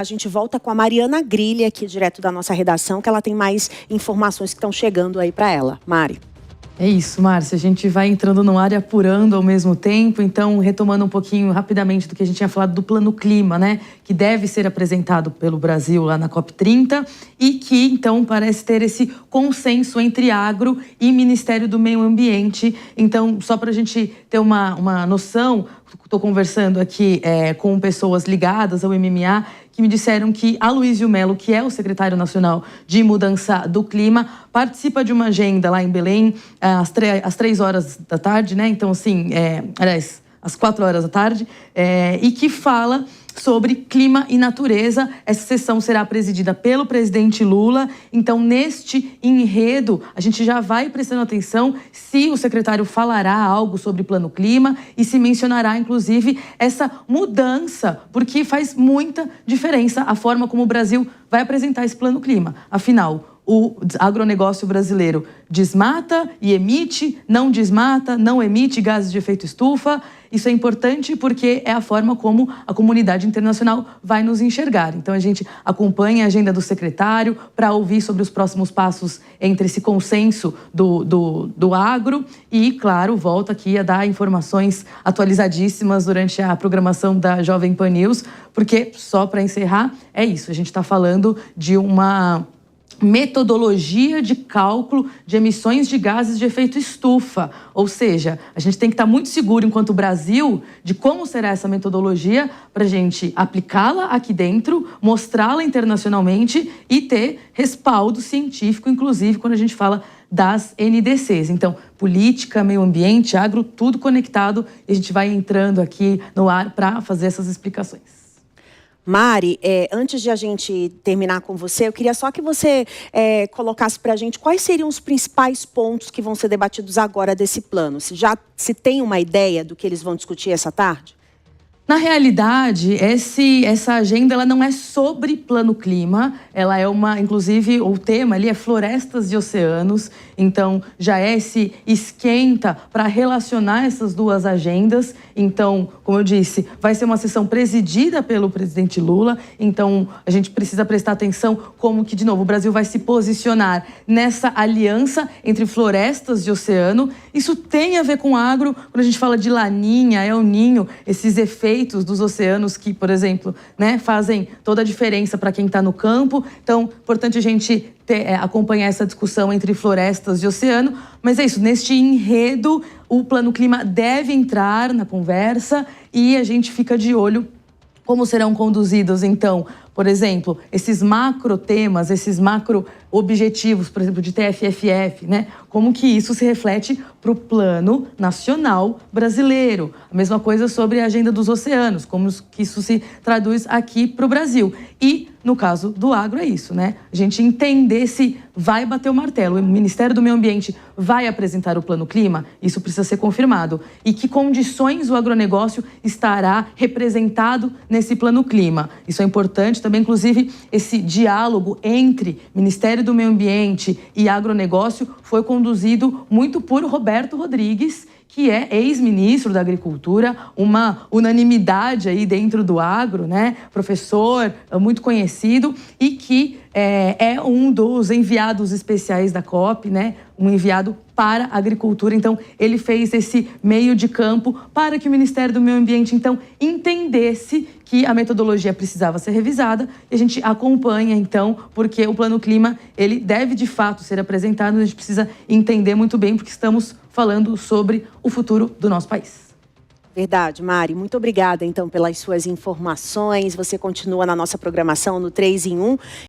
A gente volta com a Mariana Grilli aqui, direto da nossa redação, que ela tem mais informações que estão chegando aí para ela. Mari. É isso, Márcia. A gente vai entrando no ar e apurando ao mesmo tempo. Então, retomando um pouquinho rapidamente do que a gente tinha falado do Plano Clima, né? Que deve ser apresentado pelo Brasil lá na COP30 e que, então, parece ter esse consenso entre agro e Ministério do Meio Ambiente. Então, só para a gente ter uma noção, estou conversando aqui com pessoas ligadas ao MMA, que me disseram que Aloysio Mello, que é o secretário nacional de mudança do clima, participa de uma agenda lá em Belém às 3 horas da tarde, né? Então, assim, aliás, às 4 horas da tarde, e que fala sobre clima e natureza. Essa sessão será presidida pelo presidente Lula. Então, neste enredo, a gente já vai prestando atenção se o secretário falará algo sobre plano clima e se mencionará, inclusive, essa mudança, porque faz muita diferença a forma como o Brasil vai apresentar esse plano clima. Afinal, o agronegócio brasileiro desmata e emite, não desmata, não emite gases de efeito estufa. Isso é importante porque é a forma como a comunidade internacional vai nos enxergar. Então, a gente acompanha a agenda do secretário para ouvir sobre os próximos passos entre esse consenso do agro e, claro, volta aqui a dar informações atualizadíssimas durante a programação da Jovem Pan News, porque, só para encerrar, é isso. A gente está falando de uma metodologia de cálculo de emissões de gases de efeito estufa. Ou seja, a gente tem que estar muito seguro, enquanto Brasil, de como será essa metodologia para a gente aplicá-la aqui dentro, mostrá-la internacionalmente e ter respaldo científico, inclusive quando a gente fala das NDCs. Então, política, meio ambiente, agro, tudo conectado, e a gente vai entrando aqui no ar para fazer essas explicações. Mari, antes de a gente terminar com você, eu queria só que você colocasse para a gente quais seriam os principais pontos que vão ser debatidos agora desse plano. Se tem uma ideia do que eles vão discutir essa tarde? Na realidade, essa agenda ela não é sobre plano clima, ela é inclusive o tema ali é florestas e oceanos, então já é esse esquenta para relacionar essas duas agendas. Então, como eu disse, vai ser uma sessão presidida pelo presidente Lula, então a gente precisa prestar atenção como que, de novo, o Brasil vai se posicionar nessa aliança entre florestas e oceano. Isso tem a ver com agro, quando a gente fala de Laninha, El Ninho, esses efeitos dos oceanos que, por exemplo, né, fazem toda a diferença para quem está no campo. Então, importante a gente acompanhar essa discussão entre florestas e oceano. Mas é isso, neste enredo, o Plano Clima deve entrar na conversa e a gente fica de olho como serão conduzidos, então, por exemplo, esses macro temas, esses macro objetivos, por exemplo, de TFFF, né? Como que isso se reflete para o plano nacional brasileiro. A mesma coisa sobre a agenda dos oceanos, como que isso se traduz aqui para o Brasil. E, no caso do agro, é isso, né? A gente entender se vai bater o martelo, o Ministério do Meio Ambiente vai apresentar o Plano Clima, isso precisa ser confirmado. E que condições o agronegócio estará representado nesse Plano Clima. Isso é importante também, inclusive, esse diálogo entre Ministério do Meio Ambiente e agronegócio foi conduzido muito por Roberto Rodrigues, que é ex-ministro da Agricultura, uma unanimidade aí dentro do agro, né? Professor muito conhecido e que é um dos enviados especiais da COP, né? Um enviado para a agricultura. Então, ele fez esse meio de campo para que o Ministério do Meio Ambiente, então, entendesse que a metodologia precisava ser revisada e a gente acompanha, então, porque o Plano Clima, ele deve, de fato, ser apresentado, a gente precisa entender muito bem, porque estamos falando sobre o futuro do nosso país. Verdade, Mari. Muito obrigada, então, pelas suas informações. Você continua na nossa programação no 3 em 1.